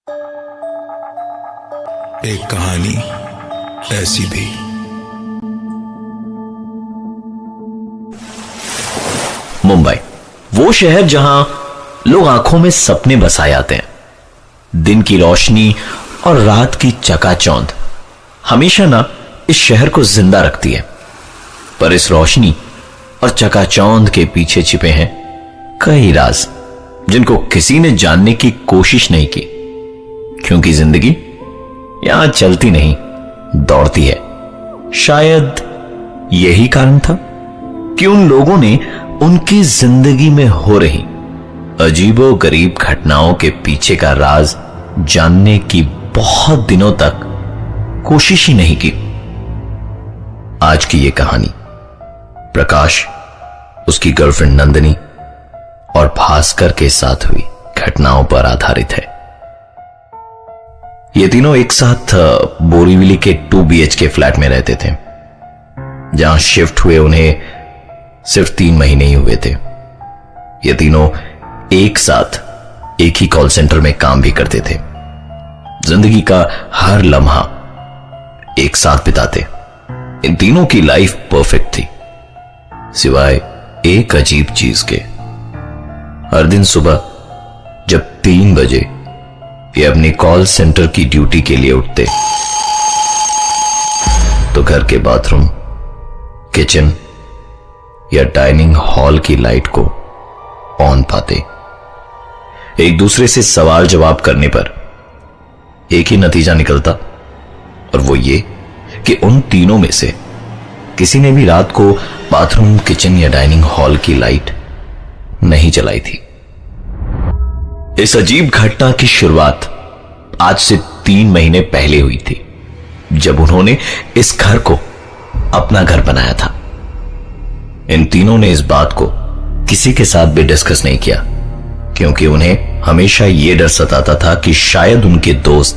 एक कहानी ऐसी भी। मुंबई, वो शहर जहां लोग आंखों में सपने बसाए आते हैं। दिन की रोशनी और रात की चकाचौंध हमेशा ना इस शहर को जिंदा रखती है। पर इस रोशनी और चकाचौंध के पीछे छिपे हैं कई राज, जिनको किसी ने जानने की कोशिश नहीं की, क्योंकि जिंदगी यहां चलती नहीं, दौड़ती है। शायद यही कारण था कि उन लोगों ने उनकी जिंदगी में हो रही अजीबो गरीब घटनाओं के पीछे का राज जानने की बहुत दिनों तक कोशिश ही नहीं की। आज की यह कहानी प्रकाश, उसकी गर्लफ्रेंड नंदिनी और भास्कर के साथ हुई घटनाओं पर आधारित है। ये तीनों एक साथ बोरीवली के 2 BHK फ्लैट में रहते थे, जहां शिफ्ट हुए उन्हें सिर्फ 3 महीने ही हुए थे। ये तीनों एक साथ एक ही कॉल सेंटर में काम भी करते थे। जिंदगी का हर लम्हा एक साथ बिताते। इन तीनों की लाइफ परफेक्ट थी, सिवाय एक अजीब चीज के। हर दिन सुबह जब 3 बजे ये अपनी कॉल सेंटर की ड्यूटी के लिए उठते, तो घर के बाथरूम, किचन या डाइनिंग हॉल की लाइट को ऑन पाते। एक दूसरे से सवाल जवाब करने पर एक ही नतीजा निकलता, और वो ये कि उन तीनों में से किसी ने भी रात को बाथरूम, किचन या डाइनिंग हॉल की लाइट नहीं जलाई थी। इस अजीब घटना की शुरुआत आज से 3 महीने पहले हुई थी, जब उन्होंने इस घर को अपना घर बनाया था। इन तीनों ने इस बात को किसी के साथ भी डिस्कस नहीं किया, क्योंकि उन्हें हमेशा यह डर सताता था कि शायद उनके दोस्त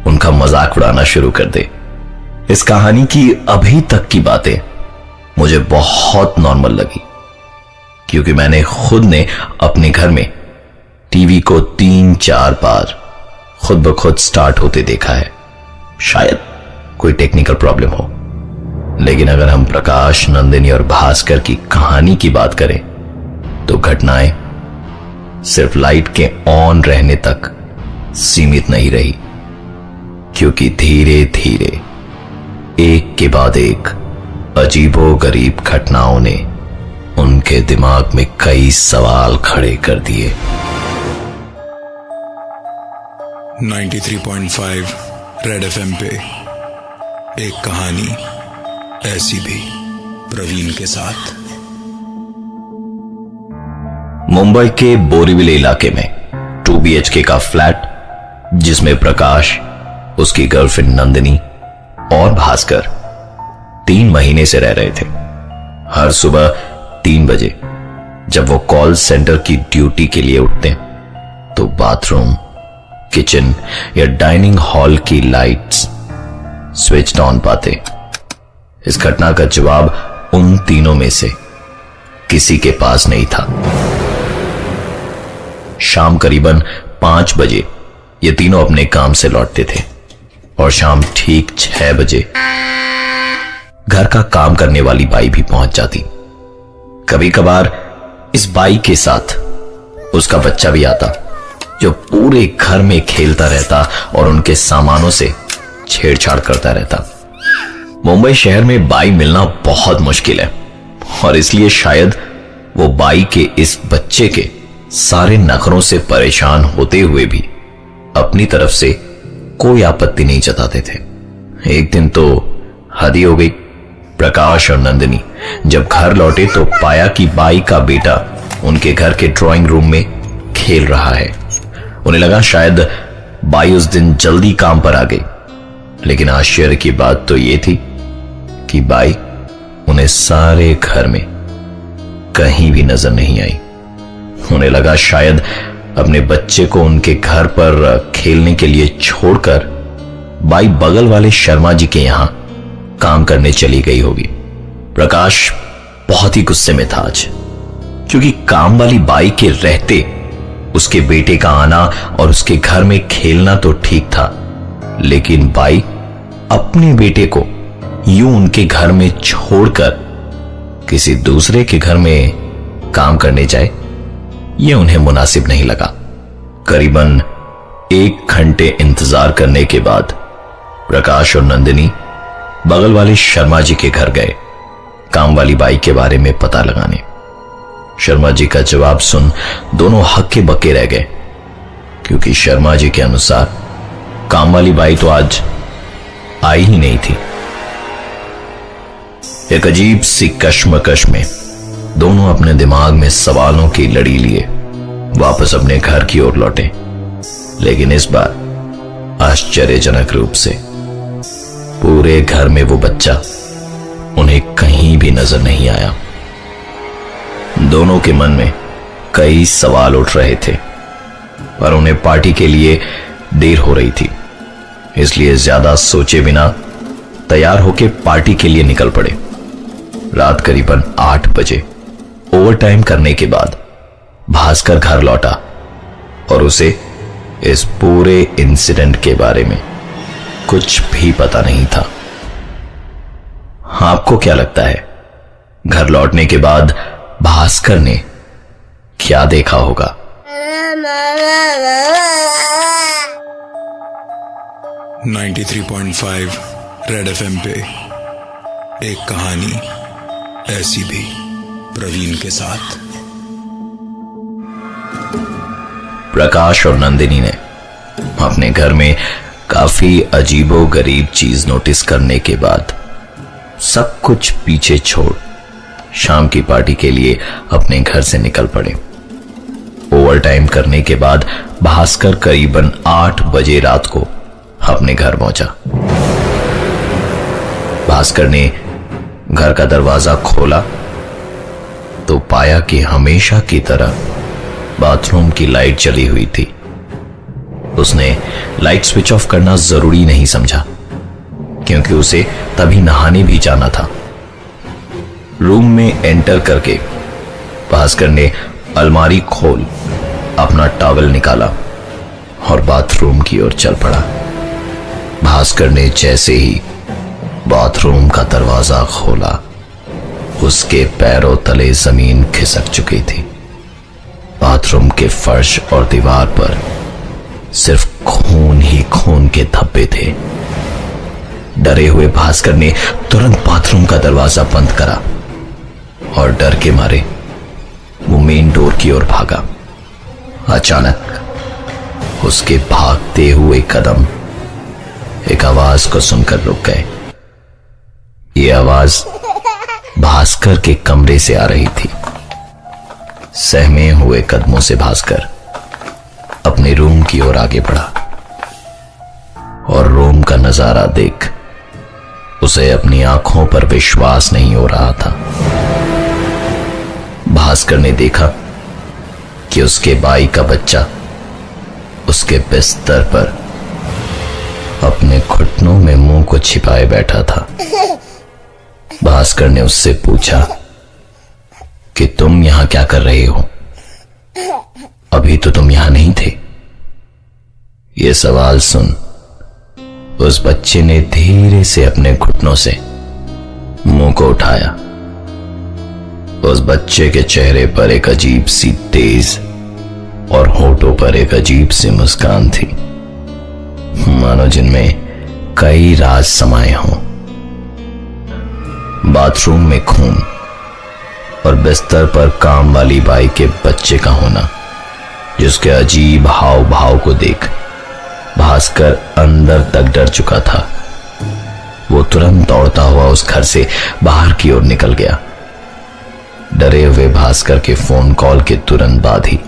उनका मजाक उड़ाना शुरू कर दे। इस कहानी की अभी तक की बातें मुझे बहुत नॉर्मल लगी, क्योंकि मैंने खुद ने अपने घर में टीवी को 3-4 बार खुद ब खुद स्टार्ट होते देखा है। शायद कोई टेक्निकल प्रॉब्लम हो, लेकिन अगर हम प्रकाश, नंदिनी और भास्कर की कहानी की बात करें, तो घटनाएं सिर्फ लाइट के ऑन रहने तक सीमित नहीं रही, क्योंकि धीरे धीरे एक के बाद एक अजीबो गरीब घटनाओं ने उनके दिमाग में कई सवाल खड़े कर दिए। 93.5 रेड FM पे एक कहानी ऐसी भी, प्रवीण के साथ। मुंबई के बोरीवली इलाके में 2 BHK का फ्लैट, जिसमें प्रकाश, उसकी गर्लफ्रेंड नंदिनी और भास्कर 3 महीने से रह रहे थे। हर सुबह 3 बजे जब वो कॉल सेंटर की ड्यूटी के लिए उठते, तो बाथरूम, किचन या डाइनिंग हॉल की लाइट्स स्विच ऑन पाते। इस घटना का जवाब उन तीनों में से किसी के पास नहीं था। शाम करीबन 5 बजे ये तीनों अपने काम से लौटते थे, और शाम ठीक 6 बजे घर का काम करने वाली बाई भी पहुंच जाती। कभी कभार इस बाई के साथ उसका बच्चा भी आता, जो पूरे घर में खेलता रहता और उनके सामानों से छेड़छाड़ करता रहता। मुंबई शहर में बाई मिलना बहुत मुश्किल है, और इसलिए शायद वो बाई के इस बच्चे के सारे नखरों से परेशान होते हुए भी अपनी तरफ से कोई आपत्ति नहीं जताते थे। एक दिन तो हद ही हो गई। प्रकाश और नंदिनी जब घर लौटे, तो पाया कि बाई का बेटा उनके घर के ड्राइंग रूम में खेल रहा है। उन्हें लगा शायद बाई उस दिन जल्दी काम पर आ गई, लेकिन आश्चर्य की बात तो यह थी कि बाई उन्हें सारे घर में कहीं भी नजर नहीं आई। उन्हें लगा शायद अपने बच्चे को उनके घर पर खेलने के लिए छोड़कर बाई बगल वाले शर्मा जी के यहां काम करने चली गई होगी। प्रकाश बहुत ही गुस्से में था आज, क्योंकि काम वाली बाई के रहते उसके बेटे का आना और उसके घर में खेलना तो ठीक था, लेकिन बाई अपने बेटे को यूं उनके घर में छोड़कर किसी दूसरे के घर में काम करने जाए, यह उन्हें मुनासिब नहीं लगा। करीबन 1 घंटे इंतजार करने के बाद प्रकाश और नंदिनी बगल वाले शर्मा जी के घर गए काम वाली बाई के बारे में पता लगाने। शर्मा जी का जवाब सुन दोनों हक्के बक्के रह गए, क्योंकि शर्मा जी के अनुसार काम वाली बाई तो आज आई ही नहीं थी। एक अजीब सी कश्मकश में दोनों अपने दिमाग में सवालों की लड़ी लिए वापस अपने घर की ओर लौटे, लेकिन इस बार आश्चर्यजनक रूप से पूरे घर में वो बच्चा उन्हें कहीं भी नजर नहीं आया। दोनों के मन में कई सवाल उठ रहे थे, पर उन्हें पार्टी के लिए देर हो रही थी, इसलिए ज्यादा सोचे बिना तैयार होकर पार्टी के लिए निकल पड़े। रात करीबन 8 बजे ओवरटाइम करने के बाद भास्कर घर लौटा और उसे इस पूरे इंसिडेंट के बारे में कुछ भी पता नहीं था। आपको क्या लगता है, घर लौटने के बाद भास्कर ने क्या देखा होगा? 93.5 रेड एफएम पे एक कहानी ऐसी भी, प्रवीण के साथ। प्रकाश और नंदिनी ने अपने घर में काफी अजीबोगरीब चीज नोटिस करने के बाद सब कुछ पीछे छोड़ शाम की पार्टी के लिए अपने घर से निकल पड़े। ओवरटाइम करने के बाद भास्कर करीबन 8 बजे रात को अपने घर पहुंचा। भास्कर ने घर का दरवाजा खोला तो पाया कि हमेशा की तरह बाथरूम की लाइट जली हुई थी। उसने लाइट स्विच ऑफ करना जरूरी नहीं समझा, क्योंकि उसे तभी नहाने भी जाना था। रूम में एंटर करके भास्कर ने अलमारी खोल अपना टॉवल निकाला और बाथरूम की ओर चल पड़ा। भास्कर ने जैसे ही बाथरूम का दरवाजा खोला, उसके पैरों तले जमीन खिसक चुकी थी। बाथरूम के फर्श और दीवार पर सिर्फ खून ही खून के धब्बे थे। डरे हुए भास्कर ने तुरंत बाथरूम का दरवाजा बंद करा और डर के मारे वो मेन डोर की ओर भागा। अचानक उसके भागते हुए कदम एक आवाज को सुनकर रुक गए। ये आवाज भास्कर के कमरे से आ रही थी। सहमे हुए कदमों से भास्कर अपने रूम की ओर आगे बढ़ा और रूम का नजारा देख उसे अपनी आंखों पर विश्वास नहीं हो रहा था। भास्कर ने देखा कि उसके बाई का बच्चा उसके बिस्तर पर अपने घुटनों में मुंह को छिपाए बैठा था। भास्कर ने उससे पूछा कि तुम यहां क्या कर रहे हो? अभी तो तुम यहां नहीं थे। यह सवाल सुन उस बच्चे ने धीरे से अपने घुटनों से मुंह को उठाया। उस बच्चे के चेहरे पर एक अजीब सी तेज और होठों पर एक अजीब सी मुस्कान थी, मानो जिनमें कई राज समाये हों। बाथरूम में खून और बिस्तर पर काम वाली बाई के बच्चे का होना, जिसके अजीब हाव भाव को देख भास्कर अंदर तक डर चुका था। वो तुरंत दौड़ता हुआ उस घर से बाहर की ओर निकल गया। डरे हुए भास्कर के फोन कॉल के तुरंत बाद ही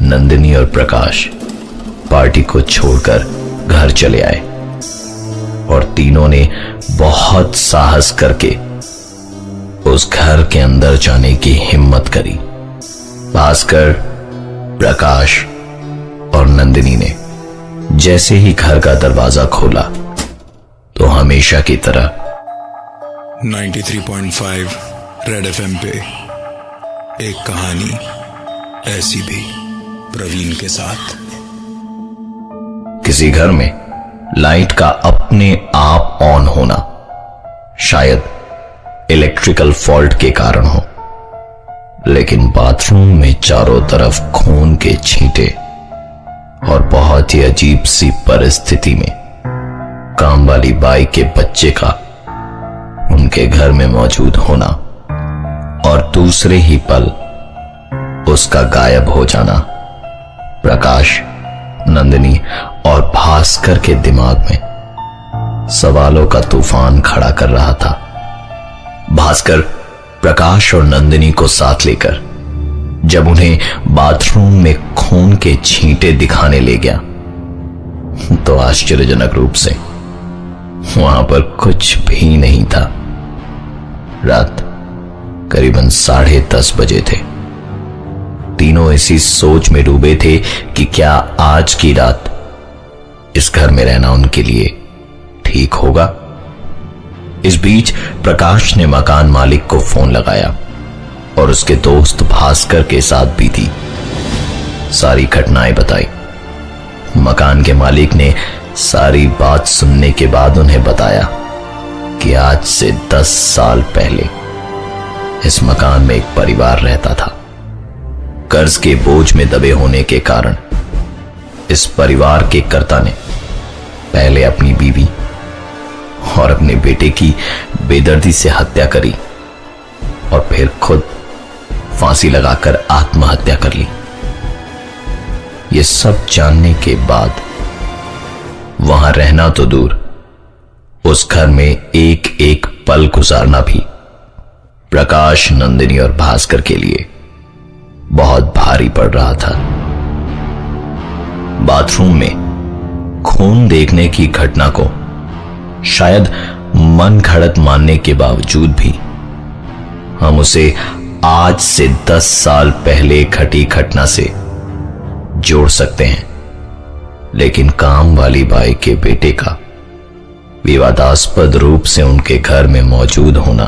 नंदिनी और प्रकाश पार्टी को छोड़कर घर चले आए और तीनों ने बहुत साहस करके उस घर के अंदर जाने की हिम्मत करी। भास्कर, प्रकाश और नंदिनी ने जैसे ही घर का दरवाजा खोला तो हमेशा की तरह 93.5 रेड एफएम पे एक कहानी ऐसी भी, प्रवीण के साथ। किसी घर में लाइट का अपने आप ऑन होना शायद इलेक्ट्रिकल फॉल्ट के कारण हो, लेकिन बाथरूम में चारों तरफ खून के छींटे और बहुत ही अजीब सी परिस्थिति में काम वाली बाई के बच्चे का उनके घर में मौजूद होना और दूसरे ही पल उसका गायब हो जाना प्रकाश, नंदिनी और भास्कर के दिमाग में सवालों का तूफान खड़ा कर रहा था। भास्कर प्रकाश और नंदिनी को साथ लेकर जब उन्हें बाथरूम में खून के छींटे दिखाने ले गया तो आश्चर्यजनक रूप से वहां पर कुछ भी नहीं था। रात करीबन 10:30 बजे थे। तीनों इसी सोच में डूबे थे कि क्या आज की रात इस घर में रहना उनके लिए ठीक होगा। इस बीच प्रकाश ने मकान मालिक को फोन लगाया और उसके दोस्त भास्कर के साथ बीती सारी घटनाएं बताई। मकान के मालिक ने सारी बात सुनने के बाद उन्हें बताया कि आज से 10 साल पहले इस मकान में एक परिवार रहता था। कर्ज के बोझ में दबे होने के कारण इस परिवार के कर्ता ने पहले अपनी बीवी और अपने बेटे की बेदर्दी से हत्या करी और फिर खुद फांसी लगाकर आत्महत्या कर ली। ये सब जानने के बाद वहां रहना तो दूर, उस घर में एक एक पल गुजारना भी प्रकाश, नंदिनी और भास्कर के लिए बहुत भारी पड़ रहा था। बाथरूम में खून देखने की घटना को शायद मन घड़त मानने के बावजूद भी हम उसे आज से 10 साल पहले घटी घटना से जोड़ सकते हैं, लेकिन काम वाली बाई के बेटे का विवादास्पद रूप से उनके घर में मौजूद होना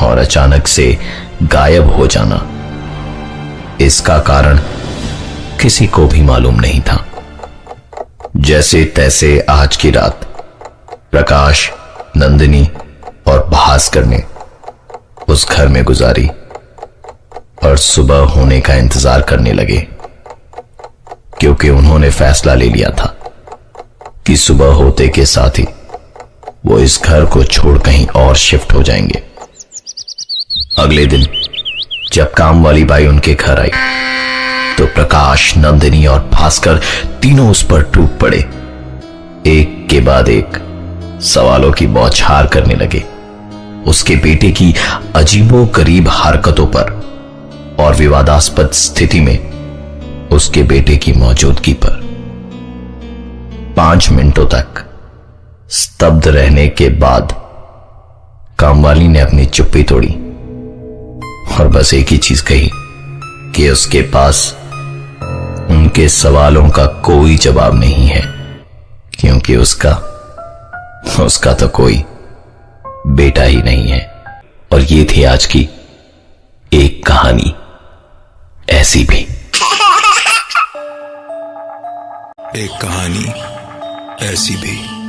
और अचानक से गायब हो जाना, इसका कारण किसी को भी मालूम नहीं था। जैसे तैसे आज की रात प्रकाश, नंदिनी और भास्कर ने उस घर में गुजारी और सुबह होने का इंतजार करने लगे, क्योंकि उन्होंने फैसला ले लिया था कि सुबह होते के साथ ही वो इस घर को छोड़ कहीं और शिफ्ट हो जाएंगे। अगले दिन जब काम वाली बाई उनके घर आई तो प्रकाश, नंदिनी और भास्कर तीनों उस पर टूट पड़े। एक के बाद एक सवालों की बौछार करने लगे, उसके बेटे की अजीबोगरीब हरकतों पर और विवादास्पद स्थिति में उसके बेटे की मौजूदगी पर। 5 मिनटों तक स्तब्ध रहने के बाद कामवाली ने अपनी चुप्पी तोड़ी और बस एक ही चीज कही कि उसके पास उनके सवालों का कोई जवाब नहीं है, क्योंकि उसका तो कोई बेटा ही नहीं है। और ये थी आज की एक कहानी ऐसी भी। एक कहानी ऐसी भी।